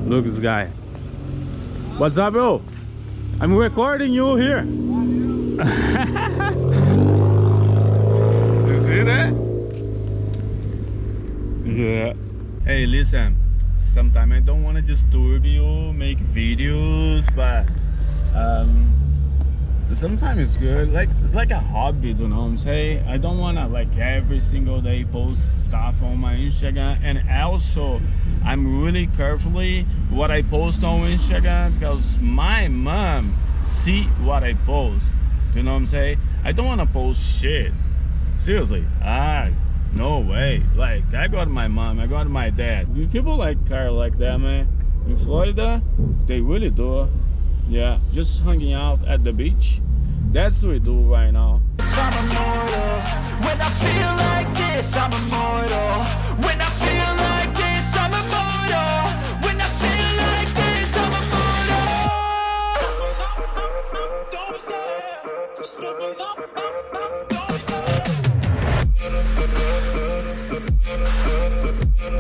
Look this guy. What's up, bro? I'm recording you here. You see that? Yeah. Hey, listen. Sometimes I don't want to disturb you, make videos, but sometimes it's good. Like it's like a hobby, you know what I'm saying? I don't want to like every single day post stuff on my Instagram, and also I'm really carefully what I post on Instagram because my mom see what I post. You know what I'm saying? I don't want to post shit. Seriously, no way. Like I got my mom, I got my dad. People like car like that, man. In Florida, they really do. Yeah, just hanging out at the beach. That's what we do right now. I'm immortal. When I feel like this, I'm immortal. When I feel like this, I'm immortal. When I feel like this, I'm immortal. Don't be scared. Just